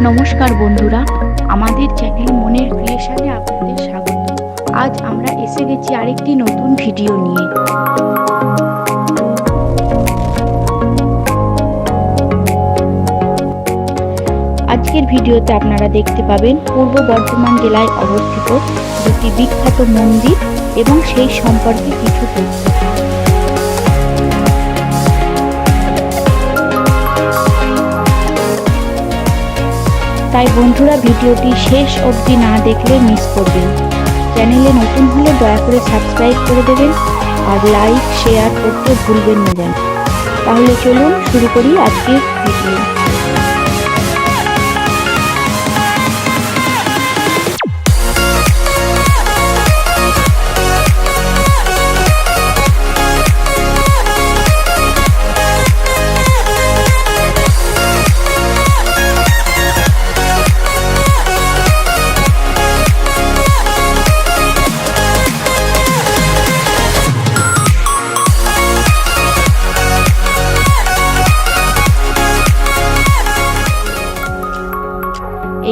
নমস্কার বন্ধুরা, আমাদের চ্যানেল মনের ক্রিয়েশনে আপনাদের স্বাগত। আজ আমরা এসে গেছি আরেকটি নতুন ভিডিও নিয়ে। আজকের ভিডিওতে আপনারা দেখতে পাবেন পূর্ব বর্ধমান জেলায় অবস্থিত দুটি বিখ্যাত মন্দির এবং সেই সম্পর্কে কিছু তথ্য। তাই বন্ধুরা, ভিডিওটি শেষ অবধি না দেখলে মিস করবেন। চ্যানেলে নতুন হলে দয়া করে সাবস্ক্রাইব করে দেবেন আর লাইক শেয়ার করতে ভুলবেন না যেন। তাহলে চলুন শুরু করি আজকের ভিডিও।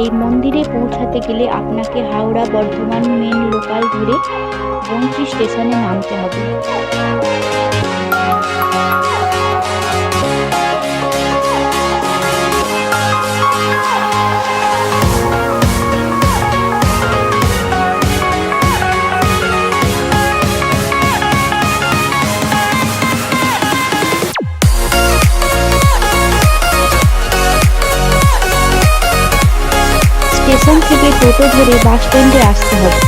এই মন্দিরে পৌঁছাতে গেলে আপনাকে হাওড়া বর্ধমান মেন লোকাল ধরে বঞ্চি স্টেশনে নামতে হবে। স্টেশন থেকে টোটো ধরে বাস স্ট্যান্ডে আসতে হবে।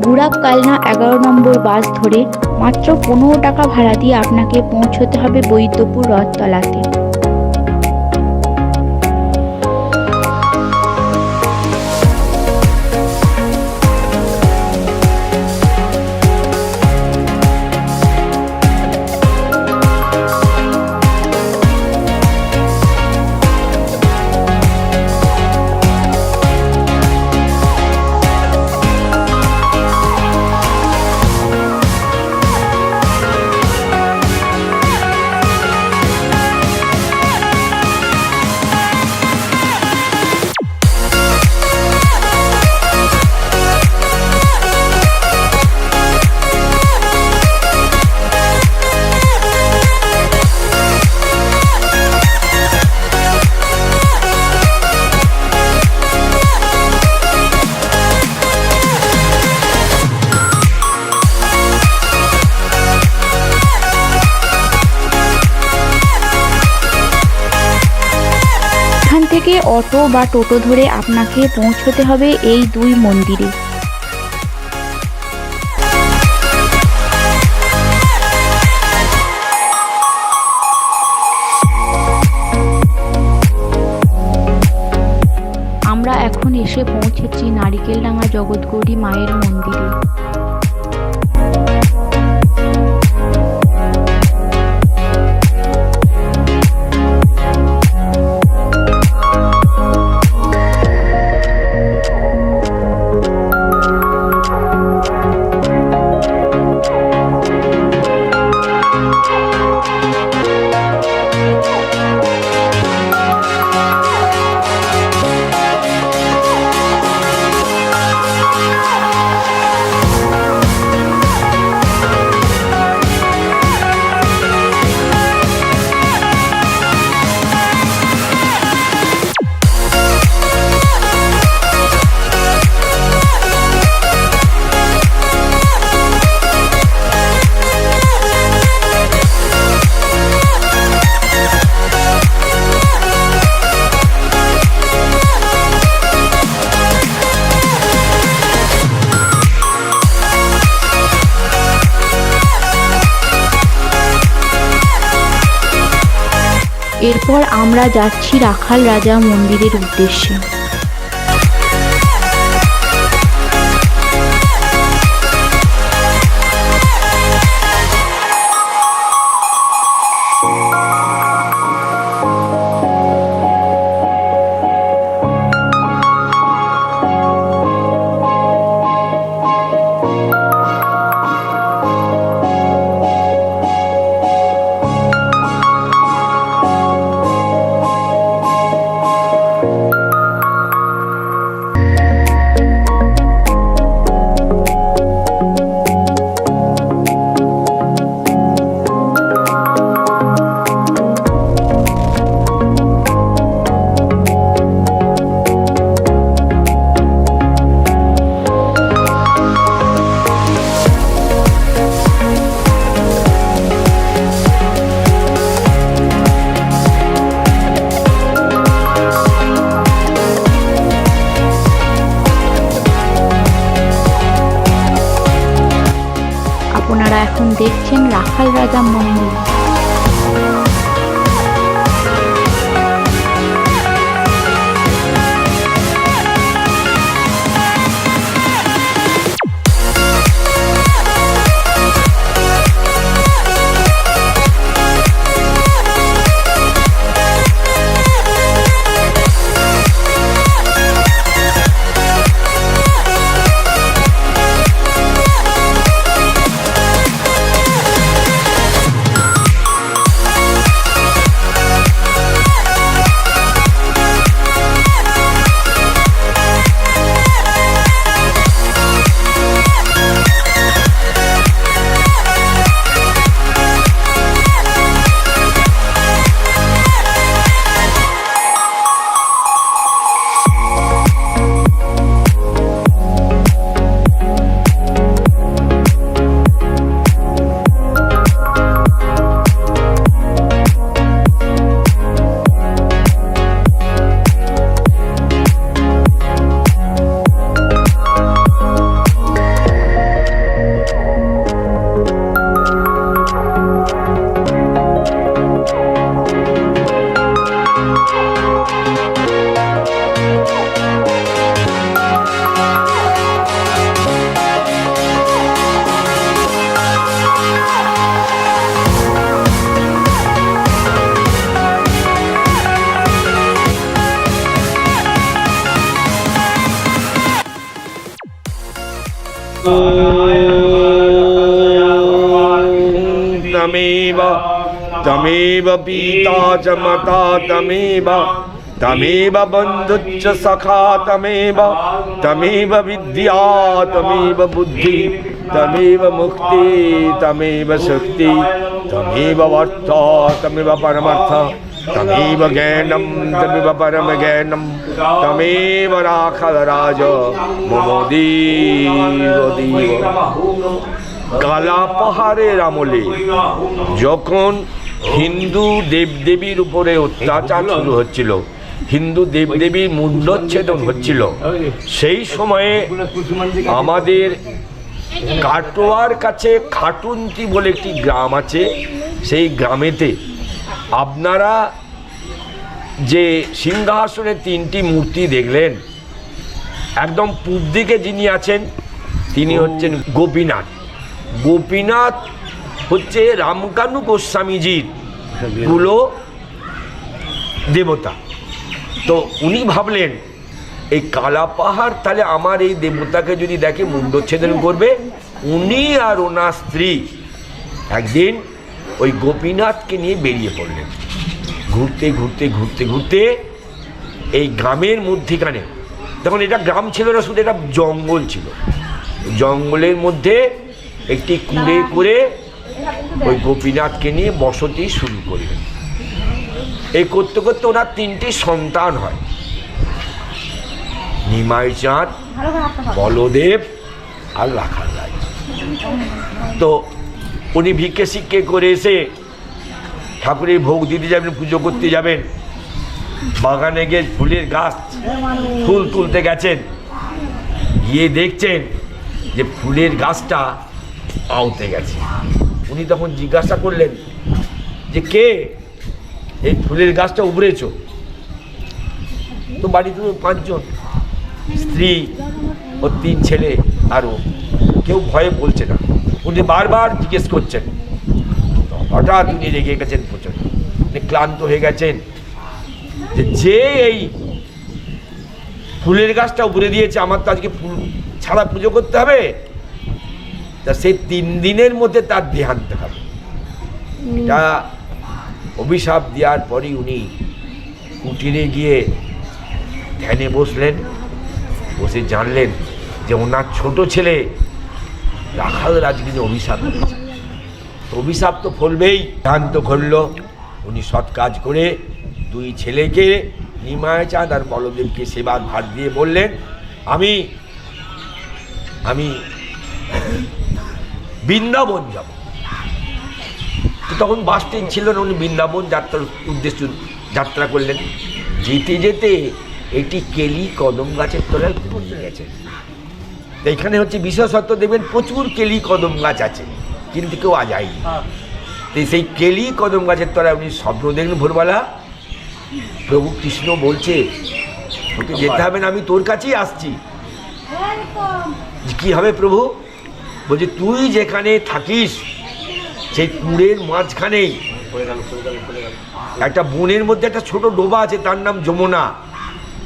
গুড়াপ কালনা 11 নম্বর বাস ধরে মাত্র 15 টাকা ভাড়া দিয়ে আপনাকে পৌঁছতে হবে বৈদ্যপুর রথতলাতে। থেকে অটো বা টোটো ধরে আপনাকে পৌঁছতে হবে এই দুই মন্দিরে। আমরা এখন এসে পৌঁছেছি নারিকেলডাঙ্গা জগৎগৌরী মায়ের মন্দিরে। এরপর আমরা যাচ্ছি রাখাল রাজা মন্দিরের উদ্দেশ্যে। আপনারা এখন দেখছেন রাখাল রাজা মন্দির। तमेव पीता च मता तमेव बन्धुश्च सखा तमेव विद्या तमेव बुद्धि तमेव मुक्ति तमेव शक्ति तमेव अर्थ तमेव परमार्थ तमेव ज्ञानम तमेव परम ज्ञानम तमेव राखाल राज मम देव। কালা পাহাড়ের আমলে যখন হিন্দু দেবদেবীর উপরে অত্যাচার শুরু হচ্ছিল, হিন্দু দেবদেবীর মুণ্ডচ্ছেদন হচ্ছিল, সেই সময়ে আমাদের কাটোয়ার কাছে খাটুন্তি বলে একটি গ্রাম আছে। সেই গ্রামেতে আপনারা যে সিংহাসনে তিনটি মূর্তি দেখলেন, একদম পূব দিকে যিনি আছেন তিনি হচ্ছেন গোপীনাথ। গোপীনাথ হচ্ছে রামকানু গোস্বামীজির কুলো দেবতা। তো উনি ভাবলেন এই কালা পাহাড় তাহলে আমার এই দেবতাকে যদি দেখে মুণ্ডচ্ছেদন করবে। উনি আর ওনার স্ত্রী একদিন ওই গোপীনাথকে নিয়ে বেরিয়ে পড়লেন। ঘুরতে ঘুরতে ঘুরতে ঘুরতে এই গ্রামের মধ্যেখানে, তখন এটা গ্রাম ছিল না, শুধু এটা জঙ্গল ছিল। জঙ্গলের মধ্যে একটি কুঁড়ে করে ওই গোপীনাথকে নিয়ে বসতি শুরু করলেন। এই করতে করতে ওনার তিনটি সন্তান হয়, নিমাই চাঁদ, বলদেব আর রাখাল রায়। তো উনি ভিক্ষে শিক্ষে করে এসে ঠাকুরের ভোগ দিতে যাবেন, পুজো করতে যাবেন। বাগানে গিয়ে ফুলের গাছ ফুল তুলতে গেছেন, গিয়ে দেখছেন যে ফুলের গাছটা আউতে গেছে। উনি তখন জিজ্ঞাসা করলেন যে কে? এই ফুলের গাছটা উবড়েছ। তো বাড়িতে 5 জন, স্ত্রী ও 3 ছেলে, আরও কেউ ভয়ে বলছে না। উনি বারবার জিজ্ঞেস করছেন। হঠাৎ উনি রেগে গেছেন প্রচন্ড, উনি ক্লান্ত হয়ে গেছেন যে এই ফুলের গাছটা উপরে দিয়েছে, আমার তো আজকে ফুল ছাড়া পুজো করতে হবে। তা সেই 3 দিনের মধ্যে তার দেহান্ত হবে। এটা অভিশাপ দেওয়ার পরই উনি কুটিরে গিয়ে ধ্যানে বসলেন। বসে জানলেন যে ওনার ছোট ছেলে রাখাল রাজগিরি অভিশাপ দিয়েছে। অভিশাপ তো ফলবেই। দেহান্ত করল। উনি সৎ কাজ করে 2 ছেলেকে, নিমায়চাঁদ আর বলদেবকে সেবার ভার দিয়ে বললেন, আমি আমি বৃন্দাবন যাব। তখন বাস ট্রেন ছিল না, উনি বৃন্দাবন যাত্রার উদ্দেশ্যে যাত্রা করলেন। যেতে যেতে এটি কেলি কদম গাছের তলায় পৌঁছে গেছে। এখানে হচ্ছে বিশেষত্ব, দেখবেন প্রচুর কেলি কদম গাছ আছে, কিন্তু কেউ যায়নি। তো সেই কেলি কদম গাছের তলায় উনি স্বপ্ন দেখলেন ভোরবেলা, প্রভু কৃষ্ণ বলছে তোকে যেতে হবে না, আমি তোর কাছেই আসছি। কি হবে প্রভু? বলছে তুই যেখানে থাকিস সেই কুঁড়ের মাঝখানেই একটা বনের মধ্যে একটা ছোট ডোবা আছে, তার নাম যমুনা।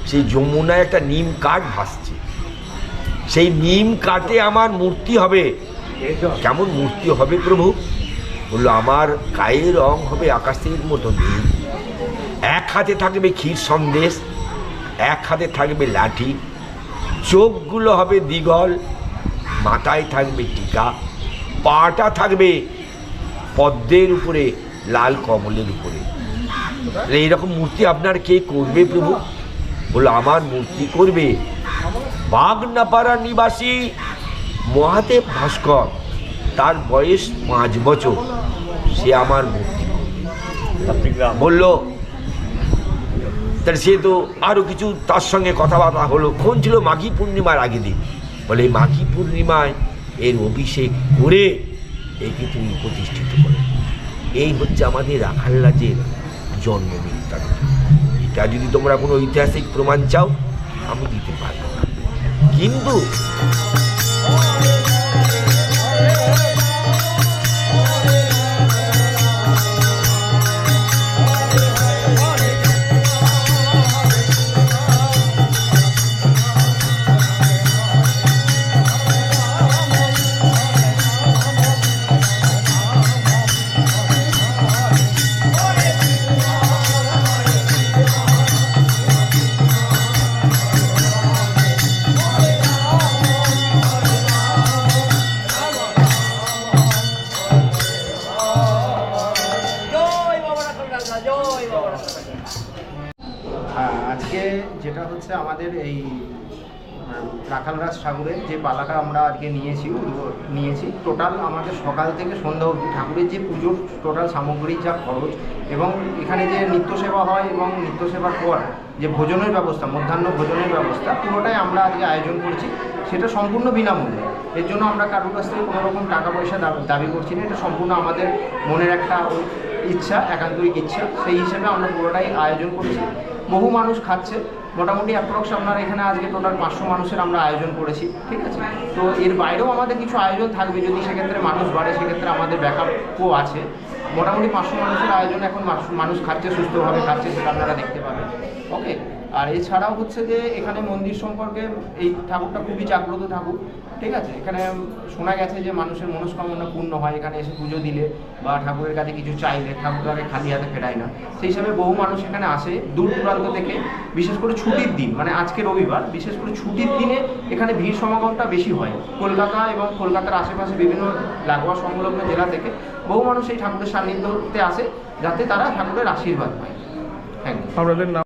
সেই যমুনায় একটা নিম কাঠ ভাসছে। সেই নিম কাঠে আমার মূর্তি হবে। কেমন মূর্তি হবে প্রভু? বললো আমার গায়ের রং হবে আকাশের মতো নীল, 1 হাতে থাকবে ক্ষীর সন্দেশ, 1 হাতে থাকবে লাঠি, চোখগুলো হবে দ্বিগল, মাথায় থাকবে টিকা, পাটা থাকবে পদ্মের উপরে, লাল কমলের উপরে। এইরকম মূর্তি আপনার কে করবে প্রভু? বললো আমার মূর্তি করবে বাগনাপাড়া নিবাসী মহাদেব ভাস্কর। তার বয়স 5 বছর, সে আমার মূর্তি বললো। তাহলে সে তো আরও কিছু তার সঙ্গে কথাবার্তা হলো। কোন ছিল মাঘী পূর্ণিমার আগে দিন। বলে এই মাঘী পূর্ণিমায় এর অভিষেক করে একে তুমি প্রতিষ্ঠিত করে। এই হচ্ছে আমাদের রাখাল রাজের জন্ম বৃত্তান্ত। এটা যদি তোমরা কোনো ঐতিহাসিক প্রমাণ চাও আমি দিতে পারবো না, কিন্তু আজকে যেটা হচ্ছে আমাদের এই রাখালরাজ ঠাকুরের যে পালাটা আমরা আজকে নিয়েছি টোটাল আমাদের সকাল থেকে সন্ধ্যা অবধি ঠাকুরের যে পুজোর টোটাল সামগ্রিক যা খরচ এবং এখানে যে নিত্য সেবা হয় এবং নিত্য সেবার পর যে ভোজনের ব্যবস্থা, মধ্যাহ্ন ভোজনের ব্যবস্থা, পুরোটাই আমরা আজকে আয়োজন করেছি। সেটা সম্পূর্ণ বিনামূল্যে। এর জন্য আমরা কারোর কাছ থেকে কোনো রকম টাকা পয়সা দাবি করছি না। এটা সম্পূর্ণ আমাদের মনের একটা ইচ্ছা, একান্তরিক ইচ্ছা। সেই হিসেবে আমরা পুরোটাই আয়োজন করছি। বহু মানুষ খাচ্ছে, মোটামুটি অ্যাপ্রক্স আপনার এখানে আজকে টোটাল 500 মানুষের আমরা আয়োজন করেছি। ঠিক আছে, তো এর বাইরেও আমাদের কিছু আয়োজন থাকবে। যদি সেক্ষেত্রে মানুষ বাড়ে সেক্ষেত্রে আমাদের ব্যাকআপও আছে। মোটামুটি 500 মানুষের আয়োজন এখন মানুষ খাচ্ছে, সুস্থভাবে খাচ্ছে, সেটা আপনারা দেখতে পাবেন। ওকে, আর এছাড়াও হচ্ছে যে এখানে মন্দির সম্পর্কে এই ঠাকুরটা খুবই জাগ্রত ঠাকুর। ঠিক আছে, এখানে শোনা গেছে যে মানুষের মনস্কামনা পূর্ণ হয় এখানে এসে পুজো দিলে বা ঠাকুরের কাছে কিছু চাইলে, ঠাকুর তাকে খালি হাতে ফেরায় না। সেই হিসাবে বহু মানুষ এখানে আসে দূর দূরান্ত থেকে, বিশেষ করে ছুটির দিন, মানে আজকে রবিবার, বিশেষ করে ছুটির দিনে এখানে ভিড় সমাগমটা বেশি হয়। কলকাতা এবং কলকাতার আশেপাশে বিভিন্ন লাগোয়া সংলগ্ন জেলা থেকে বহু মানুষ এই ঠাকুরের সান্নিধ্যতে আসে যাতে তারা ঠাকুরের আশীর্বাদ পায়। Thank you. আপনাদের নাম?